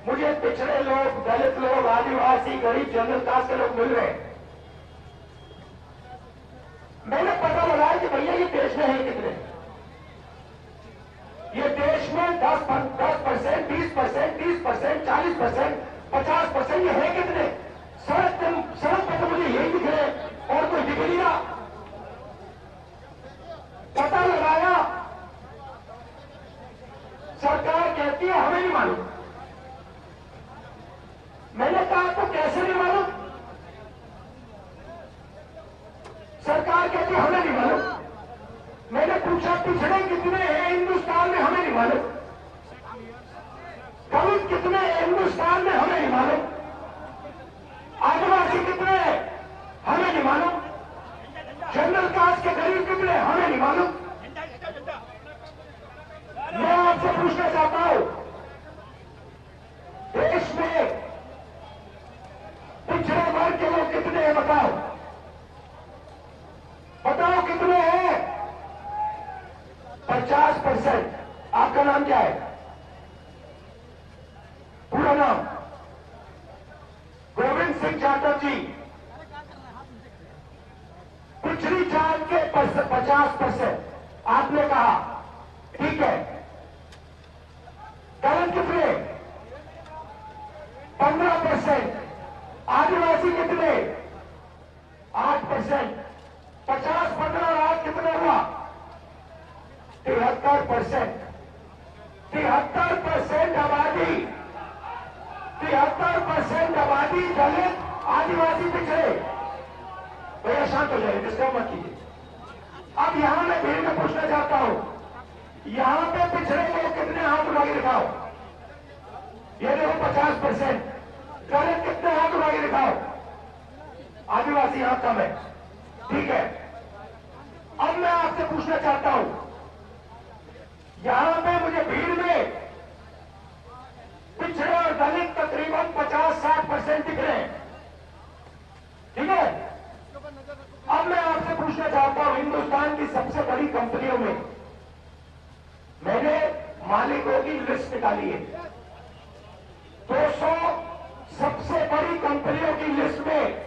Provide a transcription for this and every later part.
मुझे पिछड़े लोग, दलित लोग, आदिवासी, गरीब, जनरल कास्ट के लोग मिल रहे हैं। मैंने पता लगाया कि भैया ये देश में है कितने। ये देश में 10%, 20%, 30%, 40%, 50% ये है कितने। सड़क पर तो मुझे यही दिख रहे और कोई दिख नहीं रहा। पता लगाया, सरकार कहती है हमें नहीं मालूम। मैंने कहा तो कैसे नहीं मालूम। सरकार कहती है हमें नहीं मालूम। मैंने पूछा पिछड़े कितने हैं हिंदुस्तान में, हमें नहीं मालूम। दलित कितने हैं हिंदुस्तान में, हमें नहीं मालूम। आदिवासी कितने हैं, हमें नहीं मालूम। जनरल कास्ट के गरीब कितने हैं, हमें नहीं मालूम। मैं आपसे पूछना चाहता हूं, देश में पिछड़े वर्ग के लोग कितने हैं बताओ, बताओ कितने हैं। 50%। आपका नाम क्या है, पूरा नाम? गोविंद सिंह जाटव जी। पिछड़ी जात के 50%। आपने कहा ठीक है। दलित कितने? 15%। आदिवासी कितने? 8%। 50, 15 और 8 कितने हुआ? 73%। 73% आबादी, 73% आबादी दलित, आदिवासी, पिछड़े। भैया शांत हो जाइए, डिस्टर्ब मत कीजिए। अब यहां मैं भीड़ में पूछना चाहता हूं, यहां पे पिछड़े लोग कितने हाथ उठा के दिखाओ। ये देखो 50%। दलित कितने हाथ उठा के दिखाओ। आदिवासी यहां कम है, ठीक है। अब मैं आपसे पूछना चाहता हूं, यहां पे मुझे भीड़ में पिछड़े और दलित तकरीबन 50-60% दिख रहे हैं, ठीक है। अब मैं आपसे पूछना चाहता हूं, हिंदुस्तान की सबसे बड़ी कंपनियों में मैंने मालिकों की लिस्ट निकाली है। 200 सबसे बड़ी कंपनियों की लिस्ट में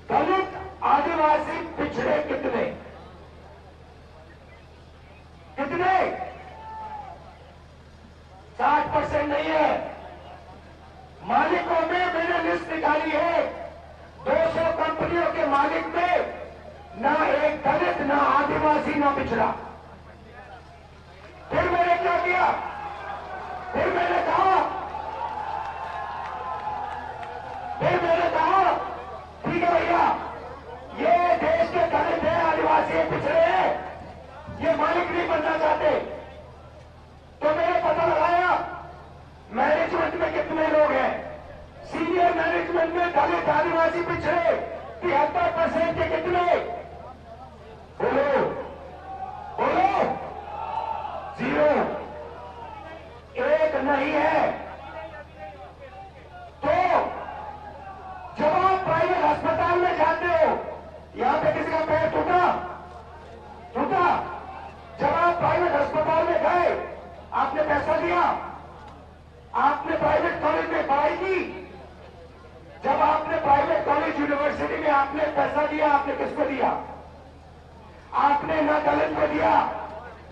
दलित, आदिवासी, पिछड़े कितने? कितने? 60% नहीं है। मालिकों में मैंने लिस्ट निकाली है, 200 कंपनियों के मालिक में ना एक दलित, ना आदिवासी, ना पिछड़ा। फिर मैंने क्या किया? फिर मैंने कहा ठीक है भैया, ये देश के दलित है, आदिवासी है, पिछड़े हैं, ये मालिक नहीं बनना चाहते। तो मैंने पता लगाया मैनेजमेंट में कितने लोग हैं। सीनियर मैनेजमेंट में दलित, आदिवासी, पिछड़े 73% के कितने? बोलो बोलो। 0। एक नहीं है। तो जब आप प्राइवेट अस्पताल में जाते हो, यहां पे किसी का पैर टूटा? जब आप प्राइवेट अस्पताल में गए, आपने पैसा दिया? आपने प्राइवेट कॉलेज में पढ़ाई की? जब आपने प्राइवेट कॉलेज, यूनिवर्सिटी में आपने पैसा दिया, आपने किसको दिया? आपने न दलित को दिया,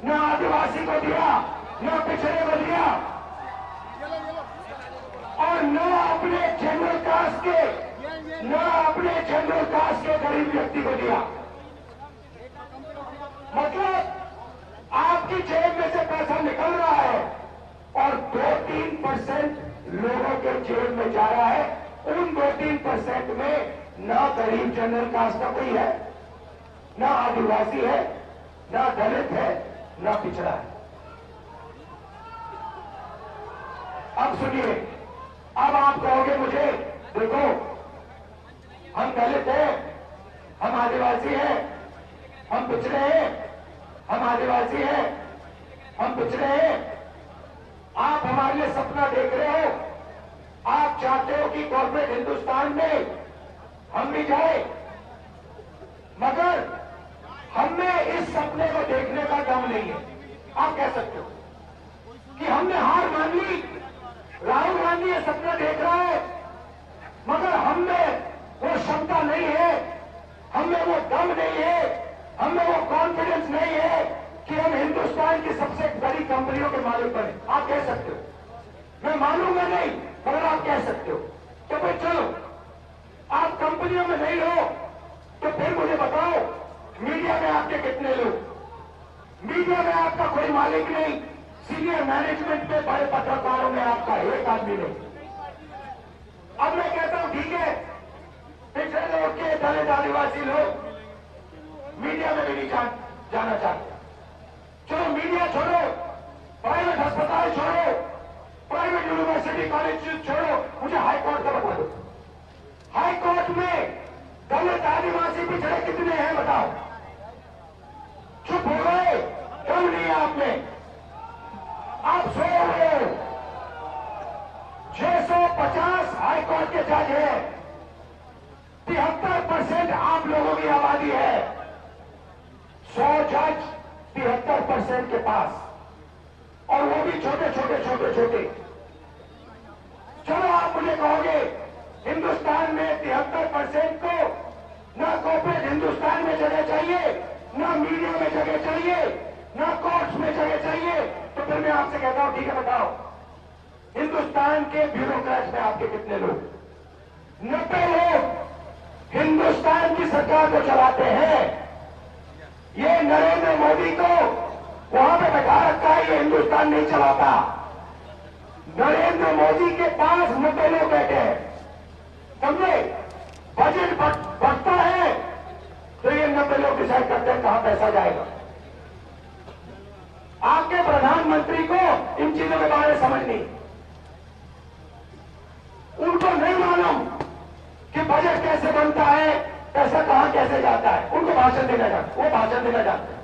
न आदिवासी को दिया, न पिछड़े को दिया, और न अपने जनरल कास्ट के गरीब व्यक्ति को दिया। मतलब आपकी जेब में से पैसा निकल रहा है और 2-3% लोगों के जेब में जा रहा है। उन 2-3% में ना गरीब जनरल कास्ट का कोई है, ना आदिवासी है, ना दलित है, ना पिछड़ा है। अब सुनिए, अब आप कहोगे मुझे, देखो हम दलित हैं, हम आदिवासी हैं, हम पिछड़े हैं, हम आदिवासी हैं, हम पिछड़े हैं। आप हमारे लिए सपना देख रहे हो, आप चाहते हो कि कॉर्पोरेट हिंदुस्तान में हम भी जाए, मगर हमें इस सपने को देखने का दम नहीं है। आप कह सकते हो सपना देख रहा है, मगर हम में वो क्षमता नहीं है, हम में वो दम नहीं है, हम में वो कॉन्फिडेंस नहीं है कि हम हिंदुस्तान की सबसे बड़ी कंपनियों के मालिक बने। आप कह सकते हो, मैं मानूंगा नहीं, मगर आप कह सकते हो तो भाई चलो, आप कंपनियों में नहीं हो तो फिर मुझे बताओ, मीडिया में आपके कितने लोग? मीडिया में आपका कोई मालिक नहीं, सीनियर मैनेजमेंट में बड़े पत्रकारों में आपका एक आदमी नहीं। अब मैं कहता हूं ठीक है, पिछड़े लोग के दलित आदिवासी लोग मीडिया में भी नहीं जाना चाहते, चलो मीडिया छोड़ो, प्राइवेट अस्पताल छोड़ो, प्राइवेट यूनिवर्सिटी कॉलेज छोड़ो, मुझे हाई कोर्ट का बता दो। हाई कोर्ट में दलित आदिवासी पिछड़े कितने हैं बताओ? चुप हो गए, कम नहीं है आप में, आप सोए हुए हो। 650 हाई कोर्ट के जज हैं, 73% आप लोगों की आबादी है, 100 जज 73% के पास, और वो भी छोटे छोटे छोटे छोटे। चलो आप मुझे कहोगे हिंदुस्तान में 73% को ना कॉर्पोरेट हिंदुस्तान में जगह चाहिए, ना मीडिया में जगह चाहिए, ना कोर्ट्स में जगह चाहिए, तो फिर मैं आपसे कहता हूं ठीक है बताओ, हिंदुस्तान के ब्यूरोक्रेट्स में आपके कितने लोग? 90 लोग हिंदुस्तान की सरकार को चलाते हैं। ये नरेंद्र मोदी को वहां पे बैठा रखा है, ये हिंदुस्तान नहीं चलाता। नरेंद्र मोदी के पास 90 लोग बैठे हैं, समझे? बजट बढ़ता है तो ये 90 लोग डिसाइड करते हैं कहां पैसा जाएगा। आपके प्रधानमंत्री को इन चीजों के बारे में समझ नहीं, उनको नहीं मालूम कि बजट कैसे बनता है, पैसा कहां कैसे जाता है। उनको भाषण देना जानते, वो भाषण देना जानते हैं।